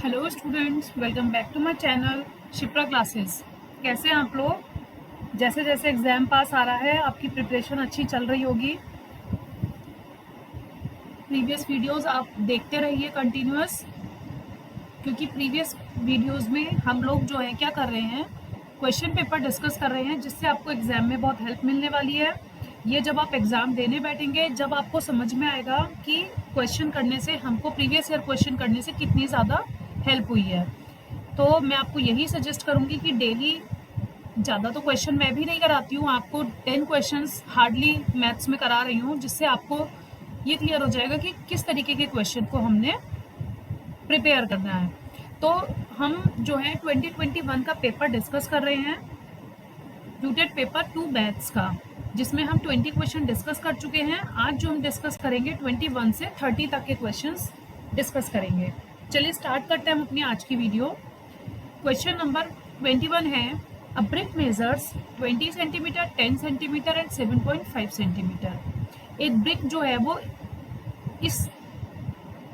Hello students, welcome back to my channel Shipra classes. कैसे हैं आप लोग? जैसे जैसे एग्ज़ाम पास आ रहा है आपकी प्रिपरेशन अच्छी चल रही होगी। प्रीवियस वीडियोस आप देखते रहिए कंटिन्यूअस, क्योंकि प्रीवियस वीडियोस में हम लोग जो है क्या कर रहे हैं, क्वेश्चन पेपर डिस्कस कर रहे हैं, जिससे आपको एग्ज़ाम में बहुत हेल्प मिलने वाली है। ये जब आप एग्ज़ाम देने बैठेंगे, जब आपको समझ में आएगा कि क्वेश्चन करने से हमको प्रीवियस ईयर क्वेश्चन करने से कितनी ज़्यादा हेल्प हुई है। तो मैं आपको यही सजेस्ट करूँगी कि डेली ज़्यादा तो क्वेश्चन मैं भी नहीं कराती हूँ, आपको 10 क्वेश्चंस हार्डली मैथ्स में करा रही हूँ, जिससे आपको ये क्लियर हो जाएगा कि किस तरीके के क्वेश्चन को हमने प्रिपेयर करना है। तो हम जो है 2021 का पेपर डिस्कस कर रहे हैं, ट्यूटेड पेपर 2 मैथ्स का, जिसमें हम 20 क्वेश्चन डिस्कस कर चुके हैं। आज जो हम डिस्कस करेंगे 21 से 30 तक के क्वेश्चंस डिस्कस करेंगे। चलिए स्टार्ट करते हैं हम अपनी आज की वीडियो। क्वेश्चन नंबर 21 है, अ brick measures 20 centimetre, 10 centimetre and 7.5 centimetre. एक ब्रिक जो है वो इस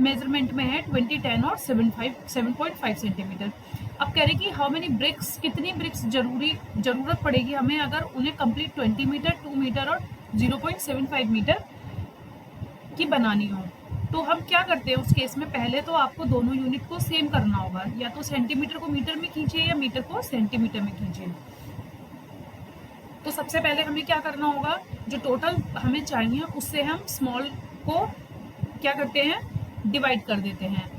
मेजरमेंट में है 20, 10 और 7.5 सेंटीमीटर। अब कह रहे कि हाउ मेनी ब्रिक्स, कितनी ब्रिक्स जरूरत पड़ेगी हमें अगर उन्हें कंप्लीट 20 मीटर, 2 मीटर और 0.75 मीटर की बनानी हो। तो हम क्या करते हैं उस केस में, पहले तो आपको दोनों यूनिट को सेम करना होगा, या तो सेंटीमीटर को मीटर में खींचिए या मीटर को सेंटीमीटर में खींचिए। तो सबसे पहले हमें क्या करना होगा, जो टोटल हमें चाहिए उससे हम स्मॉल को क्या करते हैं, डिवाइड कर देते हैं।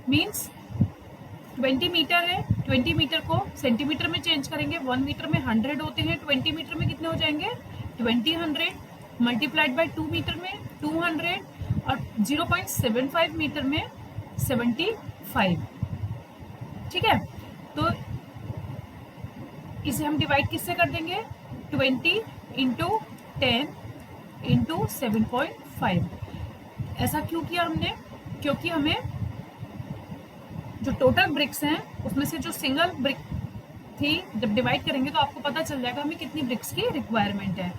मीन्स 20 मीटर है, 20 मीटर को सेंटीमीटर में चेंज करेंगे। 1 मीटर में 100 होते हैं, 20 मीटर में कितने हो जाएंगे, 20 100 मल्टीप्लाइड बाई 2 मीटर में 200 और 0.75 मीटर में 75। ठीक है, तो इसे हम डिवाइड किससे कर देंगे, 20 इंटू 10 इंटू 7.5। ऐसा क्यों किया हमने, क्योंकि हमें जो टोटल ब्रिक्स हैं उसमें से जो सिंगल ब्रिक थी, जब डिवाइड करेंगे तो आपको पता चल जाएगा हमें कितनी ब्रिक्स की रिक्वायरमेंट है।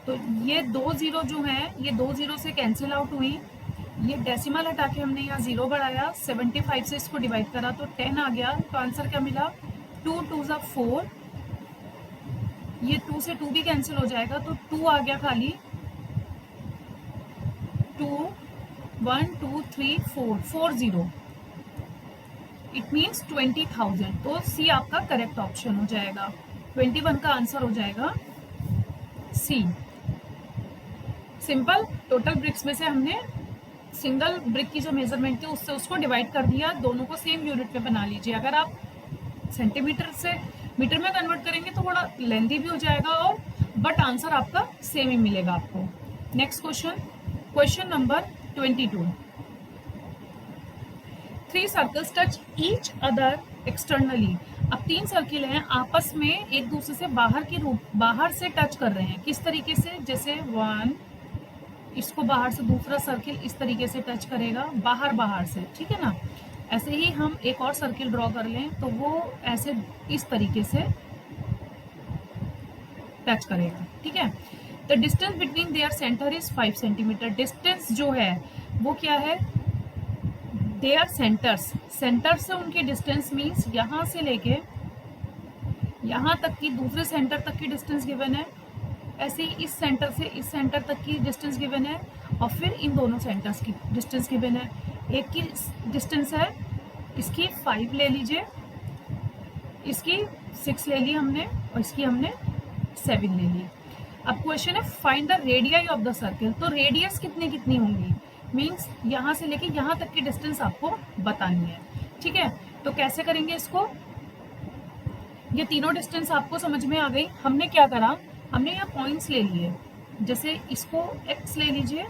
तो ये 2 जीरो जो है, ये 2 जीरो से कैंसिल आउट हुई। ये डेसिमल हटा के हमने यहाँ 0 बढ़ाया, 75 से इसको डिवाइड करा तो 10 आ गया। तो आंसर क्या मिला, 2 2 ज़ा 4। ये 2 से 2 भी कैंसिल हो जाएगा तो 2 आ गया खाली। 2 1 2 3 4 40, इट मीन्स 20,000। तो सी आपका करेक्ट ऑप्शन हो जाएगा। 21 का आंसर हो जाएगा सी। सिंपल, टोटल ब्रिक्स में से हमने सिंगल ब्रिक की जो मेजरमेंट थी उससे उसको डिवाइड कर दिया। दोनों को सेम यूनिट में बना लीजिए। अगर आप सेंटीमीटर से मीटर में कन्वर्ट करेंगे तो थोड़ा लेंथी भी हो जाएगा, और बट आंसर आपका सेम ही मिलेगा आपको। Next question, question number 22। 3 circles touch each other externally. अब 3 सर्किल हैं, आपस में एक दूसरे से बाहर से टच कर रहे हैं। किस तरीके से, जैसे 1, इसको बाहर से दूसरा सर्किल इस तरीके से टच करेगा, बाहर से, ठीक है ना। ऐसे ही हम एक और सर्किल ड्रॉ कर लें तो वो ऐसे इस तरीके से टच करेगा, ठीक है। The distance between their centre is 5 centimetre. Distance जो है वो क्या है, देयर सेंटर्स, सेंटर से उनकी डिस्टेंस मीन्स यहाँ से लेके यहाँ तक की दूसरे सेंटर तक की डिस्टेंस गिवन है। ऐसे ही इस सेंटर से इस सेंटर तक की डिस्टेंस गिवन है, और फिर इन दोनों सेंटर्स की डिस्टेंस गिवन है। एक की डिस्टेंस है, इसकी 5 ले लीजिए, इसकी 6 ले ली हमने, और इसकी हमने 7 ले ली। अब क्वेश्चन है find the radius of the circle. तो रेडियस कितनी कितनी होंगी, मीन्स यहाँ से लेके यहाँ तक की डिस्टेंस आपको बतानी है, ठीक है। तो कैसे करेंगे इसको, ये तीनों डिस्टेंस आपको समझ में आ गई। हमने क्या करा, हमने यहाँ पॉइंट्स ले लिए, जैसे इसको x ले लीजिए,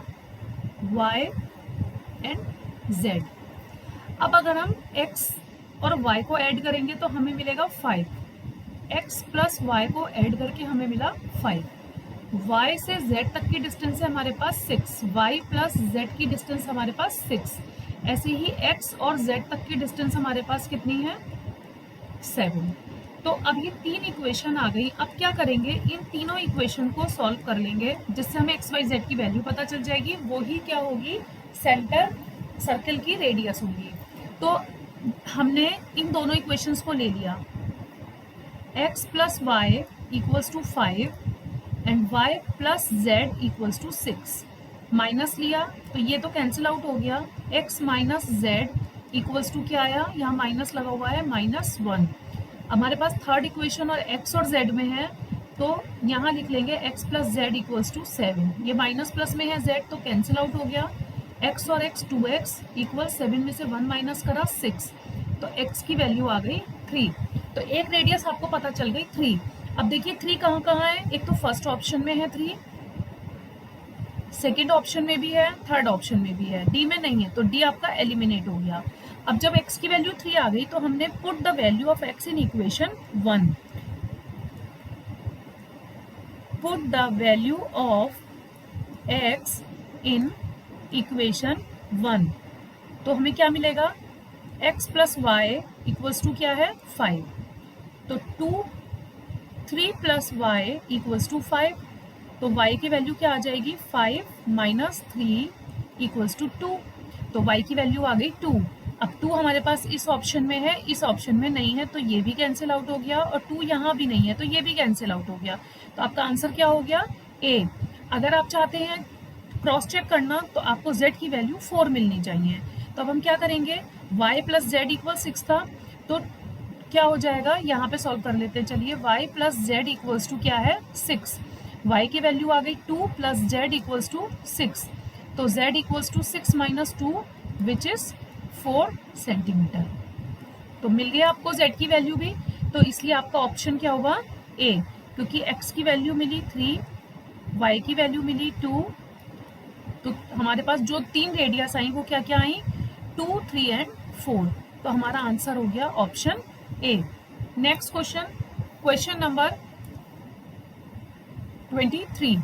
y एंड z। अब अगर हम x और y को ऐड करेंगे तो हमें मिलेगा 5। x प्लस y को ऐड करके हमें मिला 5। y से z तक की डिस्टेंस है हमारे पास 6, y प्लस z की डिस्टेंस हमारे पास 6। ऐसे ही x और z तक की डिस्टेंस हमारे पास कितनी है, 7। तो अब ये 3 इक्वेशन आ गई। अब क्या करेंगे, इन तीनों इक्वेशन को सॉल्व कर लेंगे, जिससे हमें एक्स वाई जेड की वैल्यू पता चल जाएगी। वो ही क्या होगी, सेंटर सर्किल की रेडियस होगी। तो हमने इन दोनों इक्वेशंस को ले लिया, x plus y equals to 5 and y plus z equals to 6, minus लिया तो ये तो कैंसिल आउट हो गया, x minus z equals to क्या आया, यहाँ माइनस लगा हुआ है -1। हमारे पास थर्ड इक्वेशन और x और z में है तो यहाँ लिख लेंगे x plus z equals to 7, ये माइनस प्लस में है z तो कैंसिल आउट हो गया, x और x 2x इक्वल 7 में से 1 माइनस करा 6, तो x की वैल्यू आ गई 3। तो एक रेडियस आपको पता चल गई 3। अब देखिए 3 कहाँ कहाँ है, एक तो फर्स्ट ऑप्शन में है 3, सेकेंड ऑप्शन में भी है, थर्ड ऑप्शन में भी है, डी में नहीं है तो डी आपका एलिमिनेट हो गया। अब जब x की वैल्यू 3 आ गई तो हमने put the value of x in equation 1, put the value of x in equation 1, तो हमें क्या मिलेगा, x plus y equals to क्या है 5, तो 3 प्लस वाई इक्वल्स टू 5, तो y की वैल्यू क्या आ जाएगी 5 माइनस 3 इक्वल्स टू 2, तो y की वैल्यू आ गई 2। अब 2 हमारे पास इस ऑप्शन में है, इस ऑप्शन में नहीं है तो ये भी कैंसिल आउट हो गया, और 2 यहाँ भी नहीं है तो ये भी कैंसिल आउट हो गया, तो आपका आंसर क्या हो गया A। अगर आप चाहते हैं क्रॉस चेक करना तो आपको z की वैल्यू 4 मिलनी चाहिए, तो अब हम क्या करेंगे, y प्लस जेड इक्वल 6 था तो क्या हो जाएगा, यहाँ पे सॉल्व कर लेते हैं, चलिए y plus z equals to क्या है 6, y की वैल्यू आ गई 2 प्लस जेड इक्वल्स टू 6, तो z equals to 6 minus 2 which is 4 centimetre, तो मिल गया आपको z की वैल्यू भी, तो इसलिए आपका ऑप्शन क्या होगा A, क्योंकि x की वैल्यू मिली 3, y की वैल्यू मिली 2, तो हमारे पास जो 3 रेडियस आई वो क्या क्या आई 2, 3 एंड 4, तो हमारा आंसर हो गया option A। Next question, question number 23,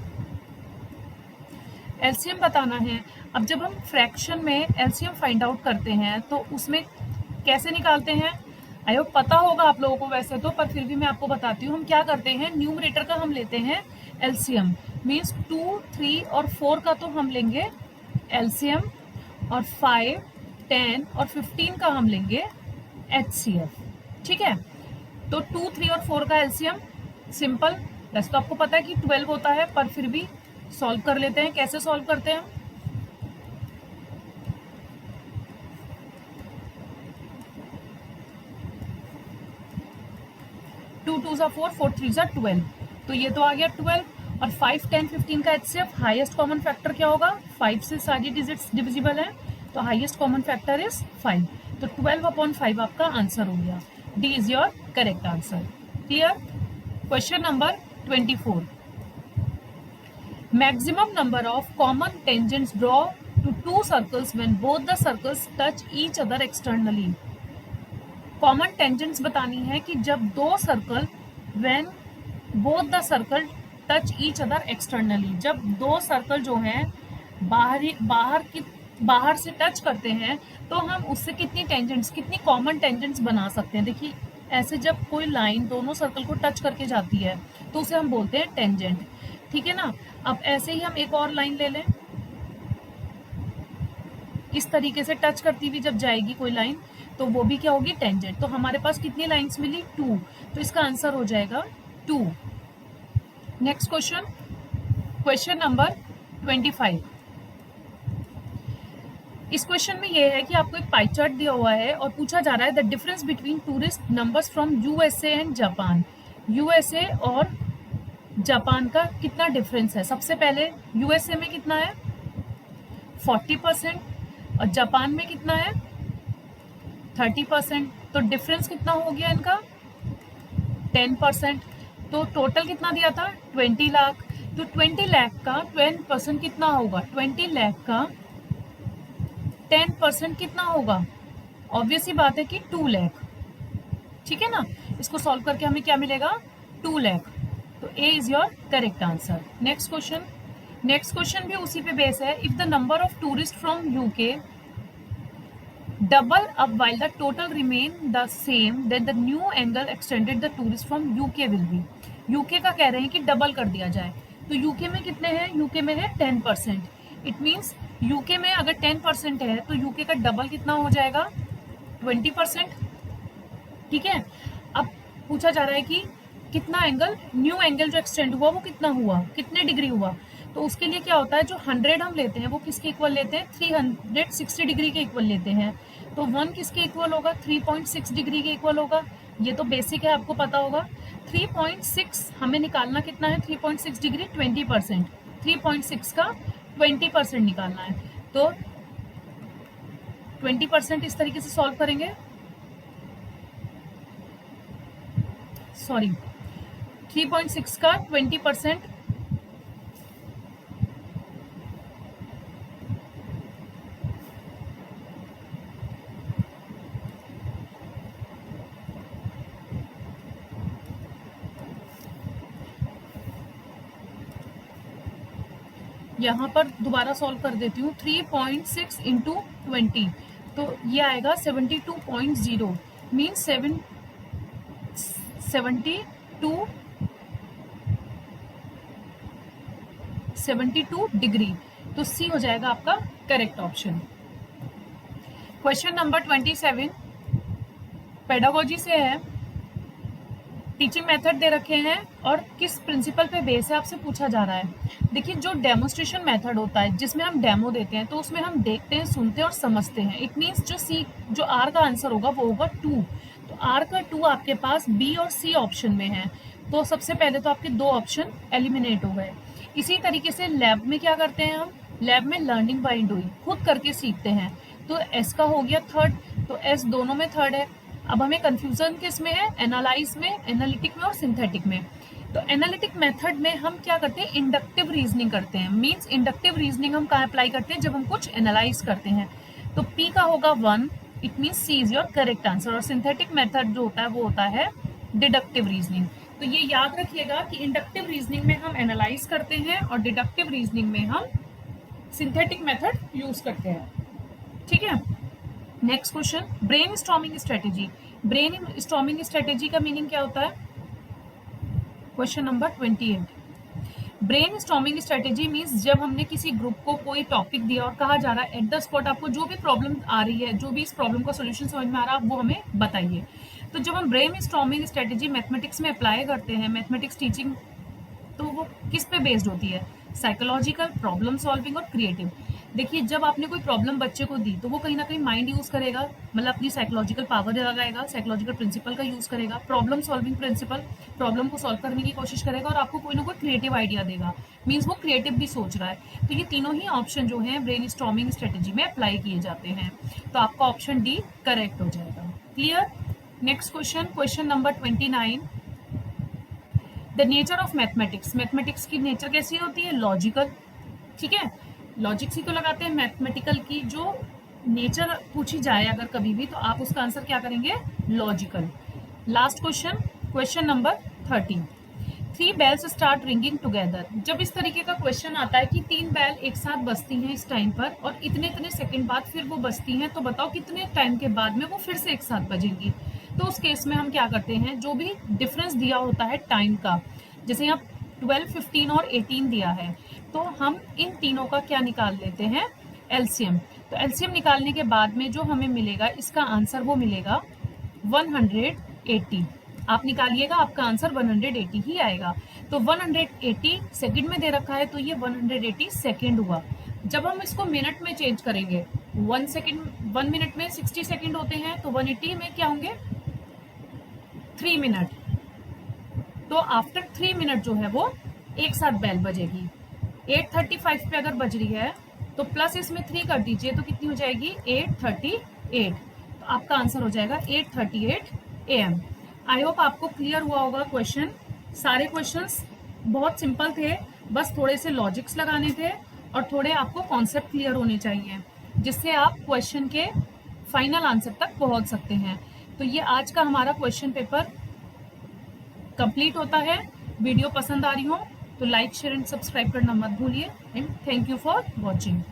LCM बताना है। अब जब हम फ्रैक्शन में एलसीएम फाइंड आउट करते हैं तो उसमें कैसे निकालते हैं, आई होप पता होगा आप लोगों को वैसे तो, पर फिर भी मैं आपको बताती हूँ। हम क्या करते हैं, न्यूमरेटर का हम लेते हैं एलसीएम, मीन्स 2, 3 और 4 का तो हम लेंगे एलसीएम, और 5, 10 और 15 का हम लेंगे एचसीएफ, ठीक है। तो 2, 3 और 4 का एलसीएम सिंपल, वैसे तो आपको पता है कि 12 होता है, पर फिर भी सॉल्व कर लेते हैं। कैसे सॉल्व करते हैं, टू 2 सा 4, 4 3 सा 12, तो ये तो आ गया 12, और 5, 10, 15 का एचसीएफ हाईएस्ट कॉमन फैक्टर क्या होगा, 5 से सारी डिजिट्स डिविजिबल है तो हाईएस्ट कॉमन फैक्टर इज 5, तो 12/5 आपका आंसर हो गया, D is your correct answer. Clear. Question number 24, maximum number of common tangents draw two 2 circles when both the circles touch each other externally. Common tangents बतानी है कि जब 2 circle, when both the circle touch each other externally, जब 2 circle जो हैं बाहर से touch करते हैं तो हम उससे कितनी टेंजेंट्स, कितनी कॉमन टेंजेंट्स बना सकते हैं। देखिए ऐसे जब कोई लाइन दोनों सर्कल को टच करके जाती है तो उसे हम बोलते हैं टेंजेंट, ठीक है ना। अब ऐसे ही हम एक और लाइन ले लें, इस तरीके से टच करती हुई जब जाएगी कोई लाइन तो वो भी क्या होगी, टेंजेंट। तो हमारे पास कितनी लाइंस मिली, 2, तो इसका आंसर हो जाएगा 2। नेक्स्ट क्वेश्चन, क्वेश्चन नंबर 25, इस क्वेश्चन में ये है कि आपको एक पाई चार्ट दिया हुआ है और पूछा जा रहा है the difference between tourist numbers from USA and Japan. USA और जापान का कितना डिफरेंस है। सबसे पहले यूएसए में कितना है 40% और जापान में कितना है 30%, तो डिफरेंस कितना हो गया इनका 10%, तो टोटल कितना दिया था 20 लाख, तो 20 लाख का 10% कितना होगा, 20 लाख का 10% कितना होगा, ऑब्वियस ही बात है कि 2 लाख, ठीक है ना। इसको सॉल्व करके हमें क्या मिलेगा 2 लाख, तो a is your correct answer. Next question, next question भी उसी पे बेस है। If the number of tourist from UK double up while the total remain the same then the new angle extended the tourist from UK will be. UK का कह रहे हैं कि double कर दिया जाए, तो यूके में कितने हैं, यूके में है 10%, इट मीन्स यूके में अगर 10% है तो यूके का डबल कितना हो जाएगा 20%, ठीक है। अब पूछा जा रहा है कि कितना एंगल, न्यू एंगल जो एक्सटेंड हुआ वो कितना हुआ, कितने डिग्री हुआ। तो उसके लिए क्या होता है, जो 100 हम लेते हैं वो किसके इक्वल लेते हैं, 360 डिग्री के इक्वल लेते हैं। तो 1 किसके इक्वल होगा, 3.6 डिग्री के इक्वल होगा। ये तो बेसिक है, आपको पता होगा। 3.6 हमें निकालना कितना है, 3.6 डिग्री 20%, 3.6 का 20% निकालना है। तो 20% इस तरीके से सॉल्व करेंगे, सॉरी 3.6 का 20%, यहाँ पर दोबारा सॉल्व कर देती हूँ। 3.6 इंटू 20, तो ये आएगा 72.0, मीन 72 डिग्री। तो सी हो जाएगा आपका correct option. Question number 27 pedagogy से है। टीचिंग मेथड दे रखे हैं और किस प्रिंसिपल पे बेस है आपसे पूछा जा रहा है। देखिए, जो डेमोस्ट्रेशन मेथड होता है जिसमें हम डेमो देते हैं, तो उसमें हम देखते हैं, सुनते हैं और समझते हैं। इट मीन्स जो आर का आंसर होगा वो होगा 2। तो आर का 2 आपके पास बी और सी ऑप्शन में है। तो सबसे पहले तो आपके 2 ऑप्शन एलिमिनेट हो गए। इसी तरीके से लैब में क्या करते हैं हम, लैब में लर्निंग बाय डूइंग, खुद करके सीखते हैं। तो एस का हो गया थर्ड, तो एस दोनों में थर्ड है। अब हमें कंफ्यूजन किस में है, एनालाइज में, एनालिटिक में और सिंथेटिक में। तो एनालिटिक मेथड में हम क्या करते हैं, इंडक्टिव रीजनिंग करते हैं। मींस इंडक्टिव रीजनिंग हम कहाँ अप्लाई करते हैं, जब हम कुछ एनालाइज करते हैं। तो पी का होगा 1, it means C is your correct answer. और सिंथेटिक मेथड जो होता है वो होता है डिडक्टिव रीजनिंग। तो ये याद रखिएगा कि इंडक्टिव रीजनिंग में हम एनालाइज करते हैं और डिडक्टिव रीजनिंग में हम सिंथेटिक मेथड यूज करते हैं। ठीक है। Next question, brain storming strategy. Brain storming strategy का मीनिंग क्या होता है, question number 28। Brain storming strategy means जब हमने किसी ग्रुप को कोई टॉपिक दिया और कहा जा रहा है एट द स्पॉट आपको जो भी प्रॉब्लम आ रही है, जो भी इस प्रॉब्लम का सोल्यूशन समझ में आ रहा है, वो हमें बताइए। तो जब हम ब्रेन स्टॉर्मिंग स्ट्रेटेजी मैथमेटिक्स में अप्लाई करते हैं, मैथमेटिक्स टीचिंग, तो वो किस पे बेस्ड होती है, साइकोलॉजिकल, प्रॉब्लम सॉल्विंग और क्रिएटिव। देखिए, जब आपने कोई प्रॉब्लम बच्चे को दी तो वो कहीं ना कहीं माइंड यूज करेगा, मतलब अपनी साइकोलॉजिकल पावर लगाएगा, साइकोलॉजिकल प्रिंसिपल का यूज करेगा, प्रॉब्लम सॉल्विंग प्रिंसिपल, प्रॉब्लम को सॉल्व करने की कोशिश करेगा और आपको कोई ना कोई क्रिएटिव आइडिया देगा। मीन्स वो क्रिएटिव भी सोच रहा है। तो ये तीनों ही ऑप्शन जो है ब्रेन स्टॉर्मिंग स्ट्रेटेजी में अप्लाई किए जाते हैं। तो आपका ऑप्शन डी करेक्ट हो जाएगा। Clear. Next question, question number 29, the nature of mathematics. Mathematics की नेचर कैसी होती है, लॉजिकल। ठीक है, लॉजिक ही तो लगाते हैं। मैथमेटिकल की जो नेचर पूछी जाए अगर कभी भी, तो आप उसका आंसर क्या करेंगे, logical. Last question, question number 30, 3 bells start ringing together. जब इस तरीके का क्वेश्चन आता है कि 3 बेल एक साथ बजती हैं इस टाइम पर और इतने इतने सेकंड बाद फिर वो बजती हैं, तो बताओ कितने टाइम के बाद में वो फिर से एक साथ बजेंगी। तो उस केस में हम क्या करते हैं, जो भी डिफरेंस दिया होता है टाइम का, जैसे यहाँ 12, 15 और 18 दिया है, तो हम इन तीनों का क्या निकाल लेते हैं, एलसीएम। तो एलसीएम निकालने के बाद में जो हमें मिलेगा, इसका आंसर वो मिलेगा 180। आप निकालिएगा, आपका आंसर 180 ही आएगा। तो 180 सेकंड में दे रखा है, तो ये 180 सेकंड हुआ। जब हम इसको मिनट में चेंज करेंगे, 1 मिनट में 60 सेकंड होते हैं, तो 180 में क्या होंगे, 3 मिनट। तो आफ्टर 3 मिनट जो है वो एक साथ बेल बजेगी। 8:35 पे अगर बज रही है तो प्लस इसमें 3 कर दीजिए, तो कितनी हो जाएगी, 8:38। तो आपका आंसर हो जाएगा 8:38 AM। आई होप आपको क्लियर हुआ होगा क्वेश्चन। सारे क्वेश्चंस बहुत सिंपल थे, बस थोड़े से लॉजिक्स लगाने थे और थोड़े आपको कॉन्सेप्ट क्लियर होने चाहिए, जिससे आप क्वेश्चन के फाइनल आंसर तक पहुंच सकते हैं। तो ये आज का हमारा क्वेश्चन पेपर कंप्लीट होता है। वीडियो पसंद आ रही हो तो लाइक, शेयर एंड सब्सक्राइब करना मत भूलिए। And thank you for watching.